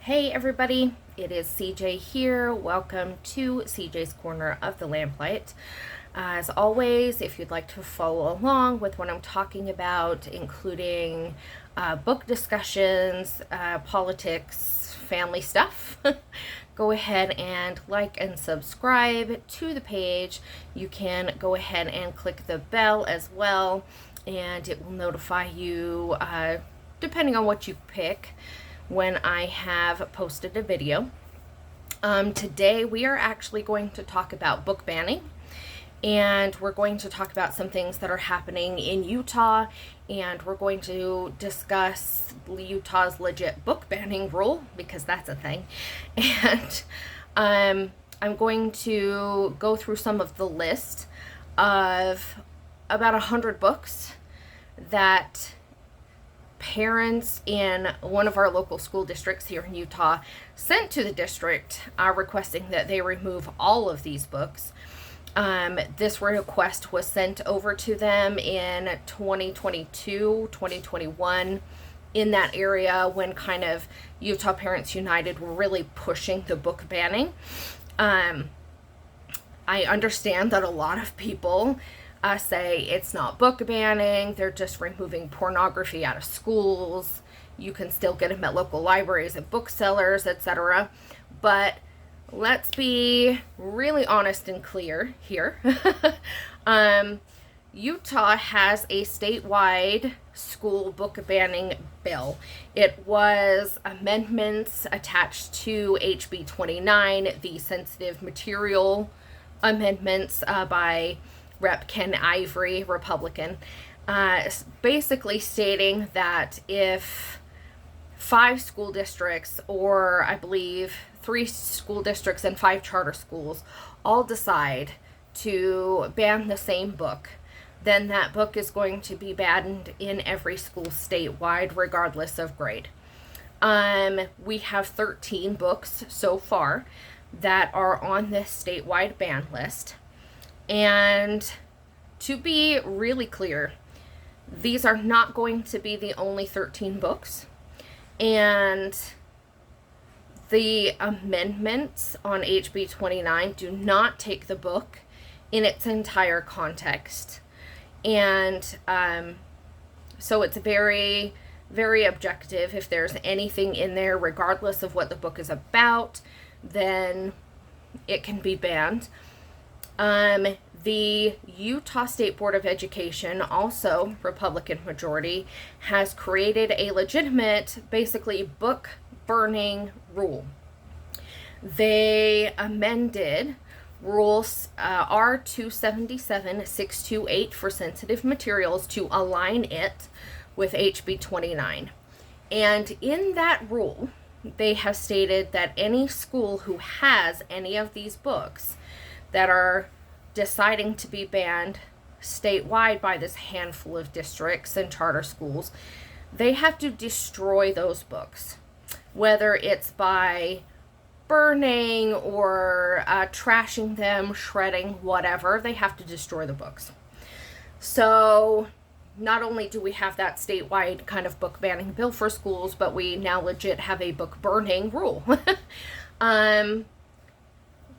Hey everybody, it is CJ here. Welcome to CJ's Corner of the Lamplight. As always, if you'd like to follow along with what I'm talking about, including book discussions, politics, family stuff, go ahead and like and subscribe to the page. You can go ahead and click the bell as well, and it will notify you, depending on what you pick, when I have posted a video. Today we are actually going to talk about book banning, and we're going to talk about some things that are happening in Utah, and we're going to discuss Utah's legit book banning rule, because that's a thing. And I'm going to go through some of the list of about 100 books that parents in one of our local school districts here in Utah sent to the district, requesting that they remove all of these books. This request was sent over to them in 2022, 2021, in that area when kind of Utah Parents United were really pushing the book banning. I understand that a lot of people say it's not book banning, they're just removing pornography out of schools. You can still get them at local libraries and booksellers, etc. But let's be really honest and clear here. Utah has a statewide school book banning bill. It was amendments attached to HB 29, the sensitive material amendments by Rep. Ken Ivory, Republican, basically stating that if 5 school districts, or I believe 3 school districts and 5 charter schools, all decide to ban the same book, then that book is going to be banned in every school statewide, regardless of grade. We have 13 books so far that are on this statewide ban list. And to be really clear, these are not going to be the only 13 books. And the amendments on HB 29 do not take the book in its entire context. And so it's very, very objective. If there's anything in there, regardless of what the book is about, then it can be banned. The Utah State Board of Education, also Republican majority, has created a legitimate, basically, book burning rule. They amended rules R277-628 for sensitive materials to align it with HB 29. And in that rule, they have stated that any school who has any of these books that are deciding to be banned statewide by this handful of districts and charter schools, they have to destroy those books, whether it's by burning or trashing them, shredding, whatever. They have to destroy the books. So not only do we have that statewide kind of book banning bill for schools, but we now legit have a book burning rule.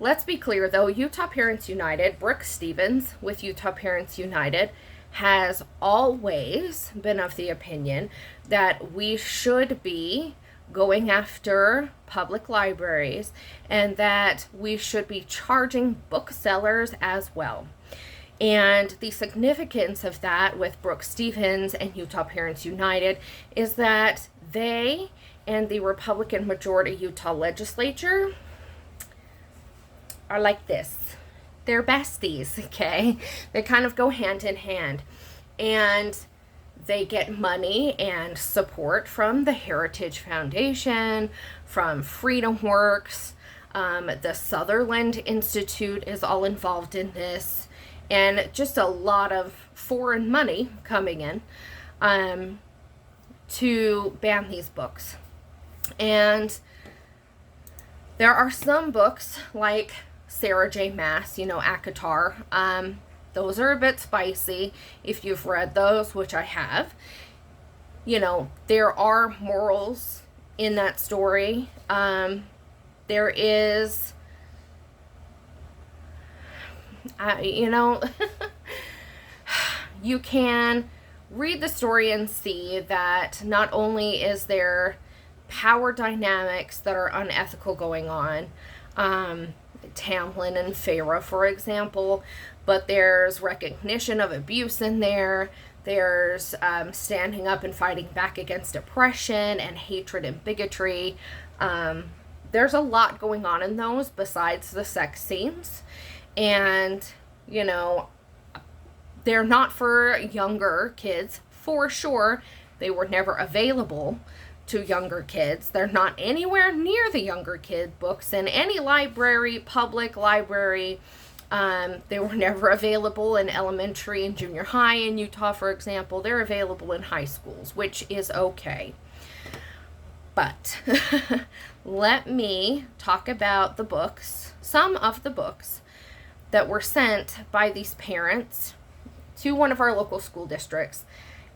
Let's be clear though, Utah Parents United, Brooke Stevens with Utah Parents United, has always been of the opinion that we should be going after public libraries and that we should be charging booksellers as well. And the significance of that with Brooke Stevens and Utah Parents United is that they and the Republican majority Utah legislature are like this. They're besties, okay? They kind of go hand in hand. And they get money and support from the Heritage Foundation, from Freedom Works. The Sutherland Institute is all involved in this. And just a lot of foreign money coming in to ban these books. And there are some books like Sarah J. Maas, ACOTAR. Those are a bit spicy if you've read those, which I have. There are morals in that story. There is, you can read the story and see that not only is there power dynamics that are unethical going on, Tamlin and Feyre, for example, but there's recognition of abuse in there. There's standing up and fighting back against oppression and hatred and bigotry. There's a lot going on in those besides the sex scenes. And, they're not for younger kids, for sure. They were never available to younger kids. They're not anywhere near the younger kid books in any library, public library. They were never available in elementary and junior high in Utah, for example. They're available in high schools, which is okay. But let me talk about the books, some of the books that were sent by these parents to one of our local school districts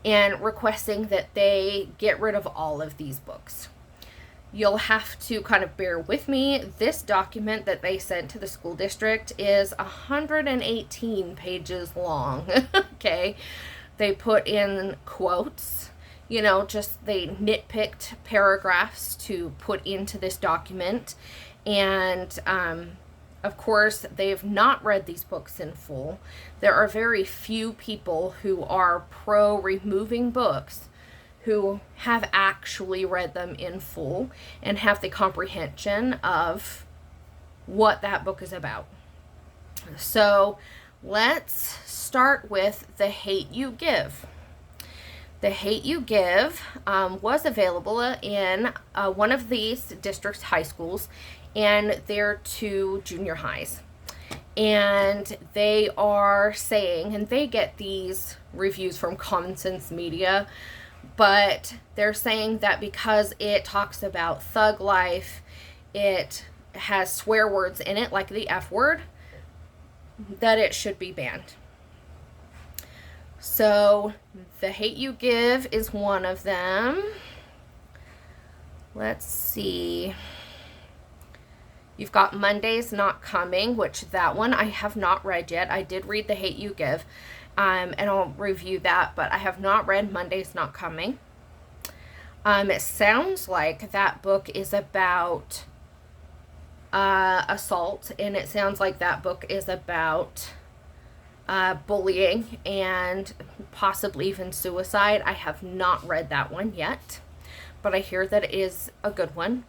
and requesting that they get rid of all of these books. You'll have to kind of bear with me. This document that they sent to the school district is 118 pages long. Okay. They put in quotes, just they nitpicked paragraphs to put into this document. And, of course, they've not read these books in full. There are very few people who are pro removing books who have actually read them in full and have the comprehension of what that book is about. So let's start with The Hate You Give. The Hate You Give was available in one of these district's high schools and their 2 junior highs. And they are saying, and they get these reviews from Common Sense Media, but they're saying that because it talks about thug life, it has swear words in it, like the F word, that it should be banned. So, The Hate You Give is one of them. Let's see. You've got Monday's Not Coming, which that one I have not read yet. I did read The Hate You Give, and I'll review that, but I have not read Monday's Not Coming. It sounds like that book is about assault, and it sounds like that book is about bullying and possibly even suicide. I have not read that one yet, but I hear that it is a good one.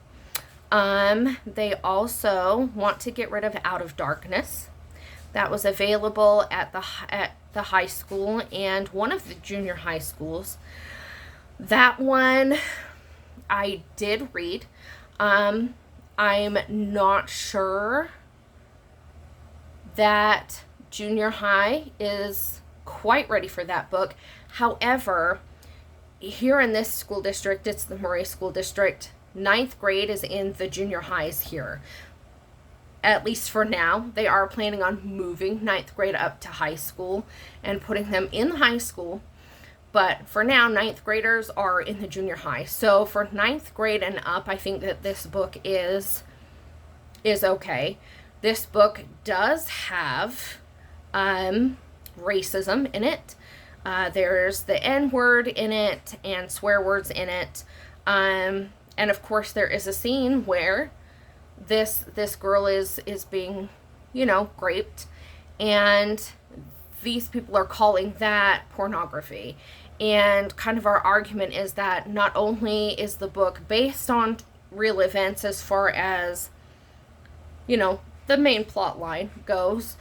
They also want to get rid of Out of Darkness. That was available at the high school and one of the junior high schools. That one I did read. I'm not sure that junior high is quite ready for that book. However, here in this school district, it's the Murray School District, 9th grade is in the junior highs here. At least for now. They are planning on moving 9th grade up to high school and putting them in high school. But for now, 9th graders are in the junior high. So for 9th grade and up, I think that this book is okay. This book does have racism in it. There's the N-word in it and swear words in it. And of course there is a scene where this girl is being, raped, and these people are calling that pornography. And kind of our argument is that not only is the book based on real events as far as, the main plot line goes,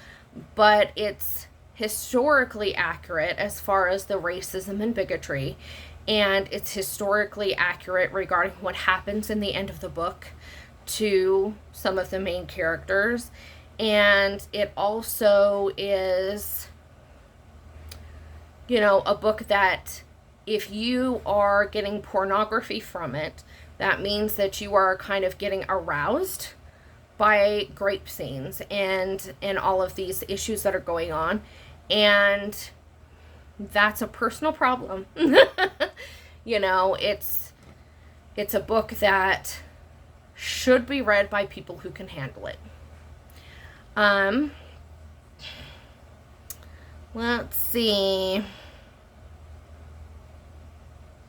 but it's historically accurate as far as the racism and bigotry. And it's historically accurate regarding what happens in the end of the book to some of the main characters. And it also is, a book that if you are getting pornography from it, that means that you are kind of getting aroused by grape scenes and all of these issues that are going on. And that's a personal problem. It's a book that should be read by people who can handle it. Let's see.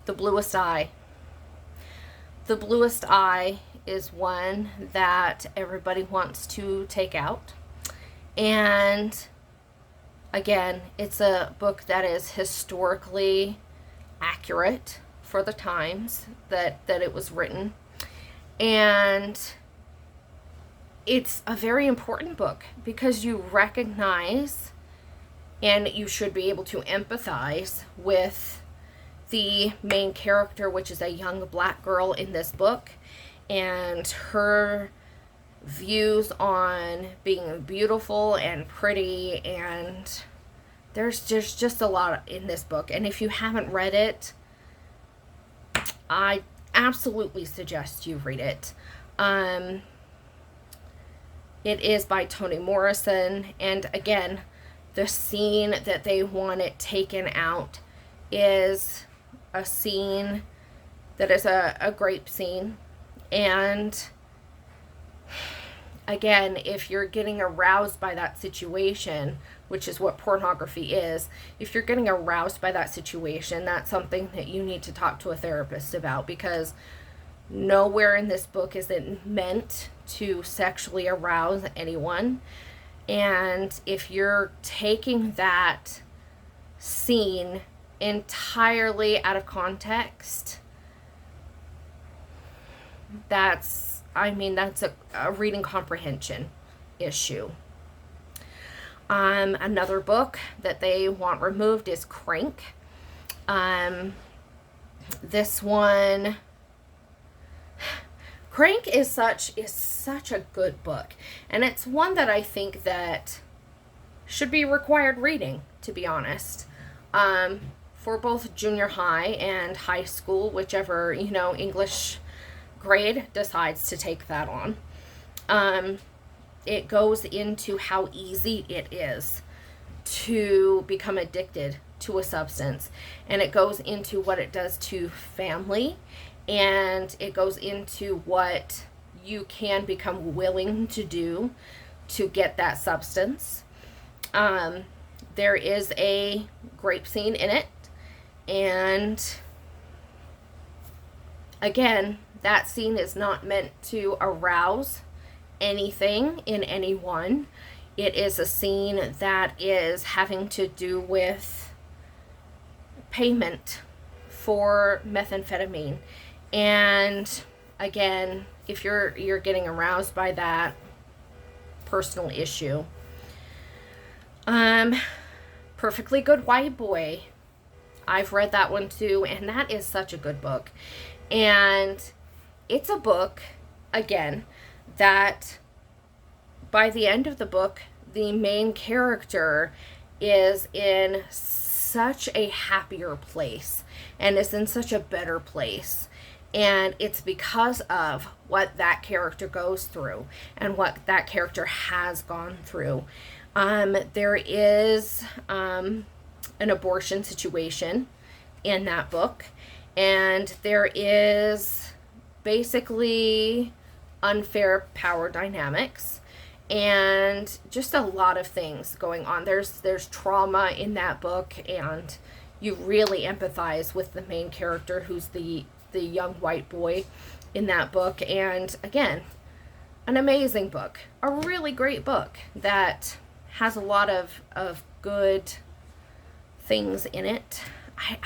The Bluest Eye. The Bluest Eye is one that everybody wants to take out. And again, it's a book that is historically accurate for the times that it was written. And it's a very important book because you recognize and you should be able to empathize with the main character, which is a young black girl in this book, and her views on being beautiful and pretty, and there's just a lot in this book. And if you haven't read it, I absolutely suggest you read it. It is by Toni Morrison, and again, the scene that they want it taken out is a scene that is a grape scene. And again, if you're getting aroused by that situation, which is what pornography is, if you're getting aroused by that situation, that's something that you need to talk to a therapist about, because nowhere in this book is it meant to sexually arouse anyone. And if you're taking that scene entirely out of context, that's a reading comprehension issue. Another book that they want removed is Crank. This one, Crank is such a good book, and it's one that I think that should be required reading, to be honest, for both junior high and high school, whichever English grade decides to take that on. It goes into how easy it is to become addicted to a substance, and it goes into what it does to family, and it goes into what you can become willing to do to get that substance. There is a grape scene in it, and again, that scene is not meant to arouse anything in anyone. It is a scene that is having to do with payment for methamphetamine. And again, if you're getting aroused by that, personal issue. Perfectly Good White Boy. I've read that one too, and that is such a good book. And it's a book, again, that by the end of the book, the main character is in such a happier place and is in such a better place. And it's because of what that character goes through and what that character has gone through. There is an abortion situation in that book, and there is basically unfair power dynamics and just a lot of things going on. There's trauma in that book, and you really empathize with the main character, who's the young white boy in that book. And again, an amazing book, a really great book that has a lot of good things in it.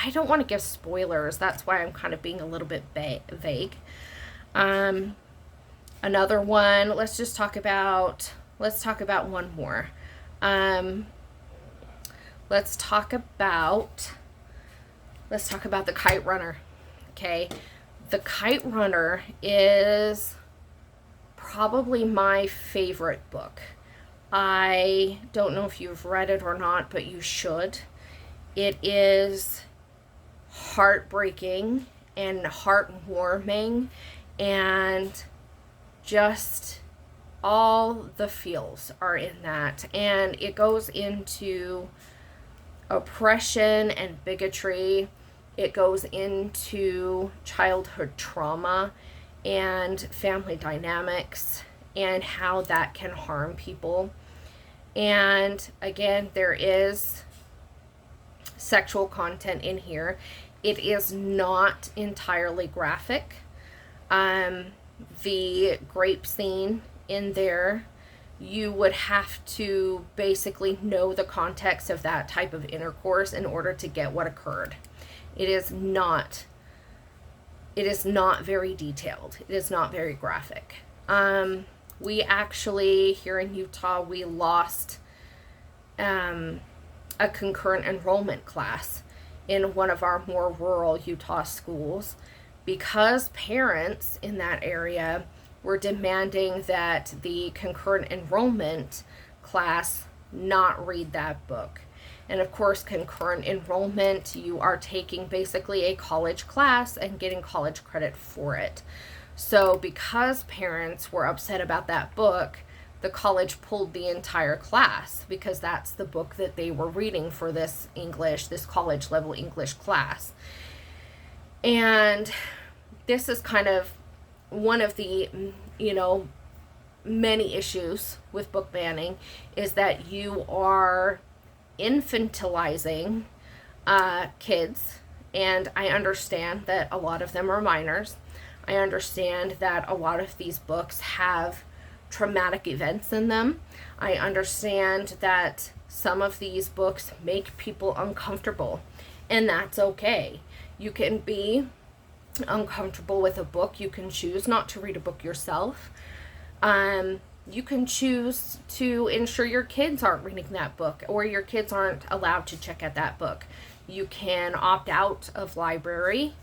I don't want to give spoilers. That's why I'm kind of being a little bit vague. Another one, let's talk about one more. Let's talk about The Kite Runner. Okay. The Kite Runner is probably my favorite book. I don't know if you've read it or not, but you should. It is heartbreaking and heartwarming, and just all the feels are in that. And it goes into oppression and bigotry It goes into childhood trauma and family dynamics and how that can harm people. And again, there is sexual content in here. It is not entirely graphic. The grape scene in there, you would have to basically know the context of that type of intercourse in order to get what occurred. It is not very detailed. It is not very graphic. We actually, here in Utah, we lost a concurrent enrollment class in one of our more rural Utah schools because parents in that area were demanding that the concurrent enrollment class not read that book. And of course, concurrent enrollment, you are taking basically a college class and getting college credit for it. So because parents were upset about that book, the college pulled the entire class because that's the book that they were reading for this English, this college level English class. And this is kind of one of the, many issues with book banning is that you are infantilizing kids. And I understand that a lot of them are minors. I understand that a lot of these books have traumatic events in them. I understand that some of these books make people uncomfortable, and that's okay. You can be uncomfortable with a book. You can choose not to read a book yourself. You can choose to ensure your kids aren't reading that book or your kids aren't allowed to check out that book. You can opt out of library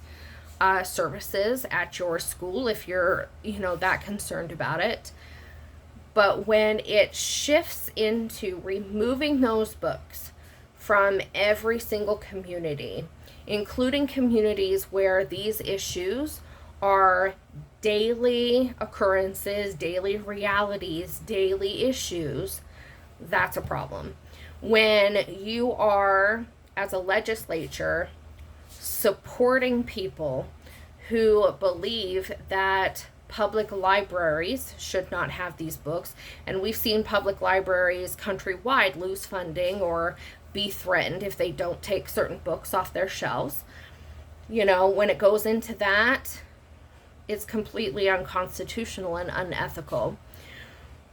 services at your school if you're, that concerned about it. But when it shifts into removing those books from every single community, including communities where these issues are daily occurrences, daily realities, daily issues, that's a problem. When you are, as a legislature, supporting people who believe that public libraries should not have these books, and we've seen public libraries countrywide lose funding or be threatened if they don't take certain books off their shelves. When it goes into that, it's completely unconstitutional and unethical.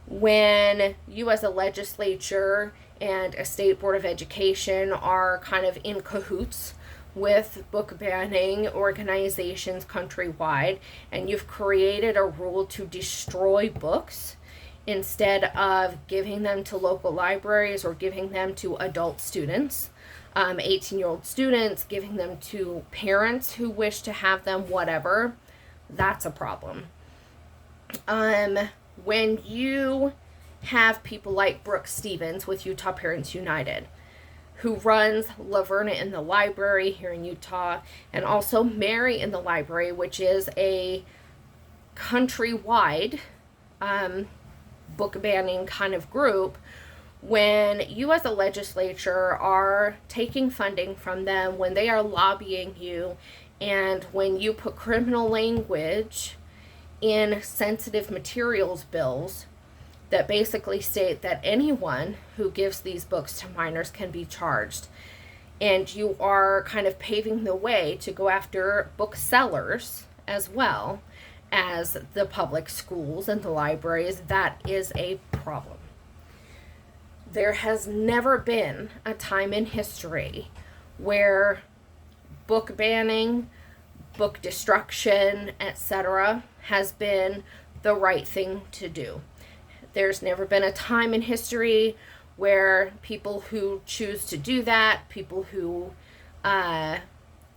When you as a legislature and a state board of education are kind of in cahoots with book banning organizations countrywide, and you've created a rule to destroy books instead of giving them to local libraries or giving them to adult students, 18-year-old students, giving them to parents who wish to have them, whatever, that's a problem. When you have people like Brooke Stevens with Utah Parents United, who runs Laverna in the Library here in Utah, and also Mary in the Library, which is a countrywide book banning kind of group, when you as a legislature are taking funding from them, when they are lobbying you, and when you put criminal language in sensitive materials bills that basically state that anyone who gives these books to minors can be charged, and you are kind of paving the way to go after booksellers as well as the public schools and the libraries, that is a problem. There has never been a time in history where book banning, book destruction, etc. has been the right thing to do. There's never been a time in history where people who choose to do that, people who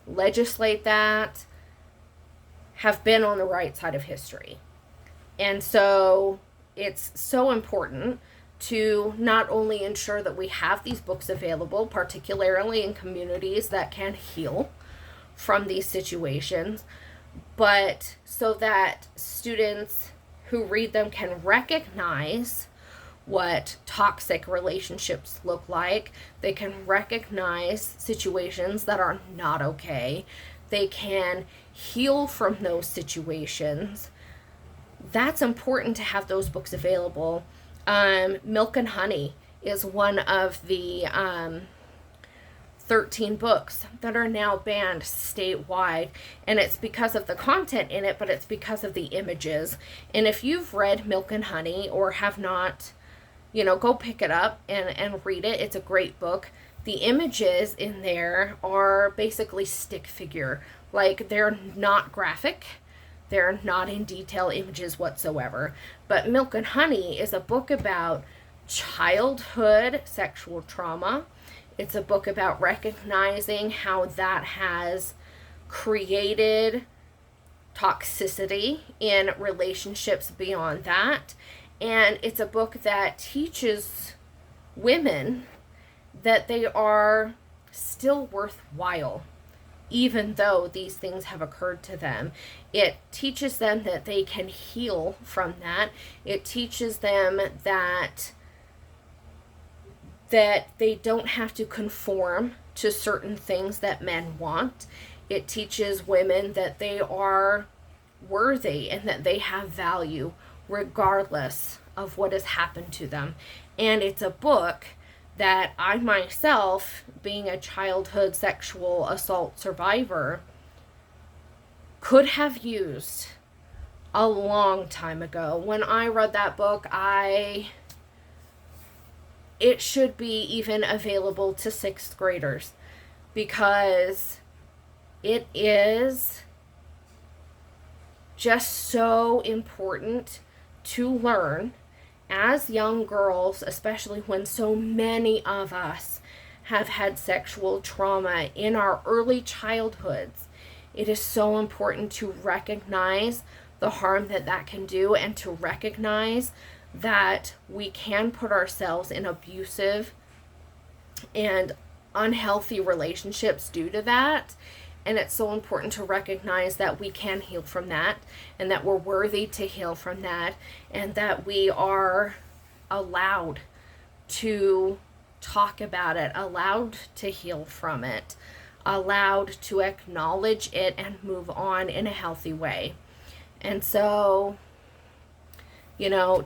legislate that, have been on the right side of history. And so it's so important to not only ensure that we have these books available, particularly in communities that can heal from these situations, but so that students who read them can recognize what toxic relationships look like. They can recognize situations that are not okay. They can heal from those situations. That's important to have those books available. Milk and Honey is one of the 13 books that are now banned statewide, and it's because of the content in it, but it's because of the images. And if you've read Milk and Honey or have not, go pick it up and read it. It's a great book. The images in there are basically stick figure. Like, they're not graphic. They're not in detail images whatsoever. But Milk and Honey is a book about childhood sexual trauma. It's a book about recognizing how that has created toxicity in relationships beyond that. And it's a book that teaches women that they are still worthwhile, even though these things have occurred to them. It teaches them that they can heal from that. It teaches them that they don't have to conform to certain things that men want. It teaches women that they are worthy and that they have value regardless of what has happened to them. And it's a book that I myself, being a childhood sexual assault survivor, could have used a long time ago. When I read that book, it should be even available to 6th graders, because it is just so important to learn as young girls, especially when so many of us have had sexual trauma in our early childhoods. It is so important to recognize the harm that can do, and to recognize that we can put ourselves in abusive and unhealthy relationships due to that. And it's so important to recognize that we can heal from that, and that we're worthy to heal from that, and that we are allowed to talk about it, allowed to heal from it, allowed to acknowledge it and move on in a healthy way. And so,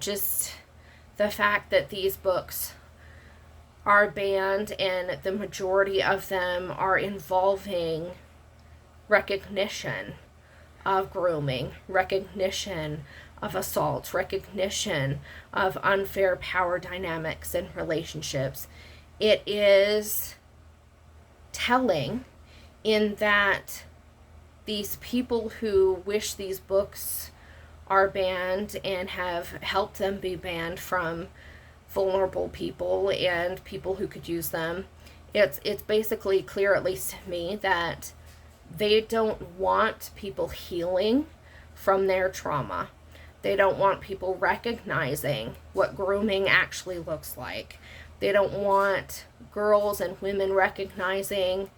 just the fact that these books are banned, and the majority of them are involving recognition of grooming, recognition of assault, recognition of unfair power dynamics in relationships. It is telling in that these people who wish these books are banned and have helped them be banned from vulnerable people and people who could use them, it's basically clear, at least to me, that they don't want people healing from their trauma. They don't want people recognizing what grooming actually looks like. They don't want girls and women recognizing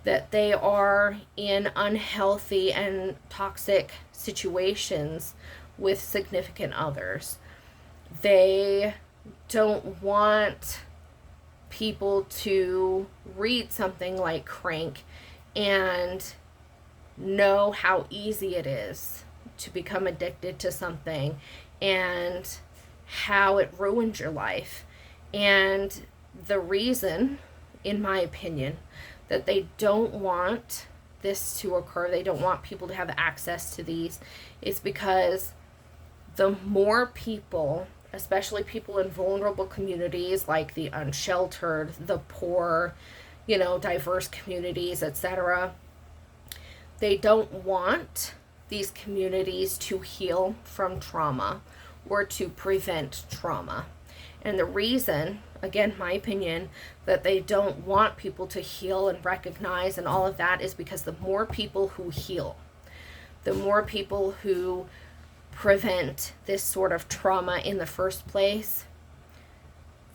that they are in unhealthy and toxic situations with significant others. They don't want people to read something like Crank and know how easy it is to become addicted to something, and how it ruins your life. And the reason, in my opinion, that they don't want this to occur, they don't want people to have access to these, is because the more people, especially people in vulnerable communities like the unsheltered, the poor, diverse communities, etc., they don't want these communities to heal from trauma or to prevent trauma. And the reason, again, my opinion, that they don't want people to heal and recognize and all of that is because the more people who heal, the more people who prevent this sort of trauma in the first place,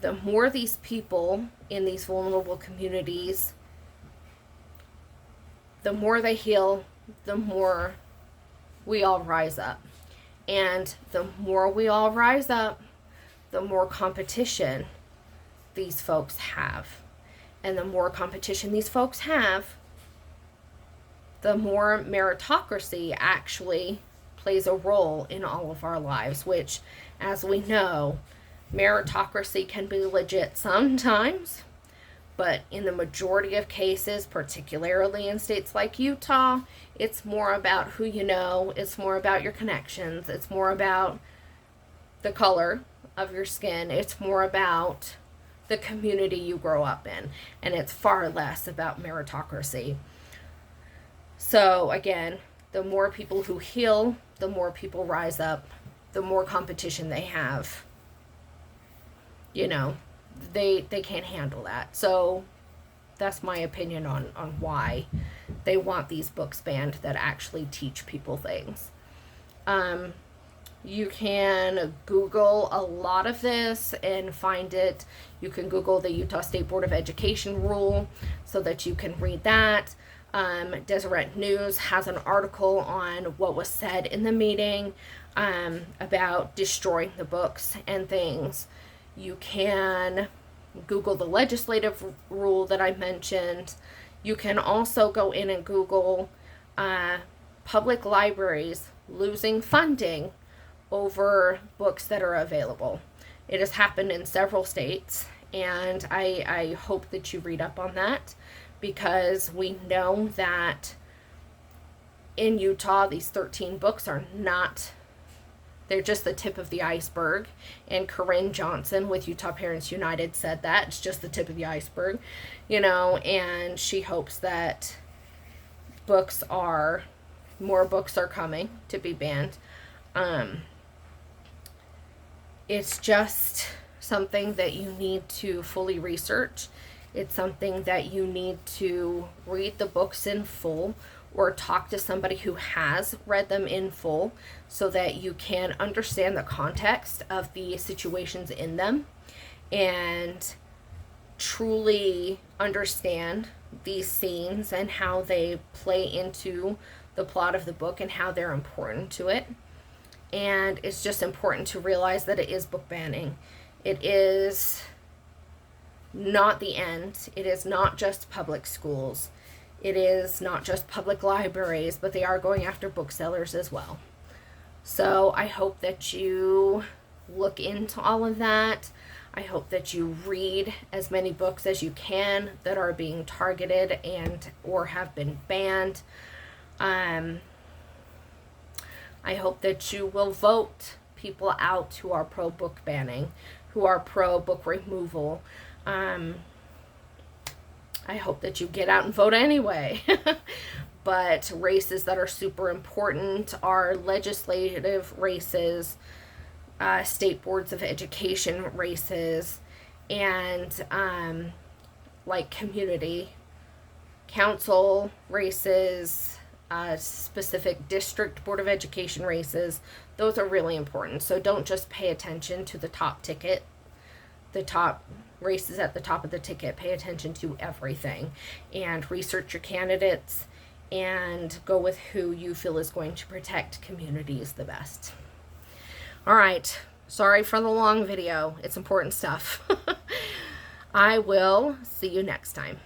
the more these people in these vulnerable communities, the more they heal, the more we all rise up. And the more we all rise up, the more competition these folks have. And the more competition these folks have, the more meritocracy actually plays a role in all of our lives, which, as we know, meritocracy can be legit sometimes, but in the majority of cases, particularly in states like Utah, it's more about who you know, it's more about your connections, it's more about the color of your skin, it's more about the community you grow up in, and it's far less about meritocracy. So again, the more people who heal, the more people rise up, the more competition they have. You know, they can't handle that. So that's my opinion on why they want these books banned that actually teach people things. You can Google a lot of this and find it. You can Google the Utah State Board of Education rule so that you can read that. Deseret News has an article on what was said in the meeting about destroying the books and things. You can Google the legislative rule that I mentioned. You can also go in and Google public libraries losing funding over books that are available. It has happened in several states, and I hope that you read up on that, because we know that in Utah, these 13 books are not, they're just the tip of the iceberg. And Corinne Johnson with Utah Parents United said that it's just the tip of the iceberg, you know, and she hopes that more books are coming to be banned. It's just something that you need to fully research. It's something that you need to read the books in full, or talk to somebody who has read them in full, so that you can understand the context of the situations in them and truly understand these scenes and how they play into the plot of the book and how they're important to it. And it's just important to realize that it is book banning. It is not the end. It is not just public schools. It is not just public libraries, but they are going after booksellers as well. So I hope that you look into all of that. I hope that you read as many books as you can that are being targeted or have been banned. I hope that you will vote people out who are pro-book banning, who are pro-book removal. I hope that you get out and vote anyway. But races that are super important are legislative races, state boards of education races, and like community council races, specific district board of education races. Those are really important. So don't just pay attention to the top ticket, the top races at the top of the ticket. Pay attention to everything and research your candidates and go with who you feel is going to protect communities the best. All right. Sorry for the long video. It's important stuff. I will see you next time.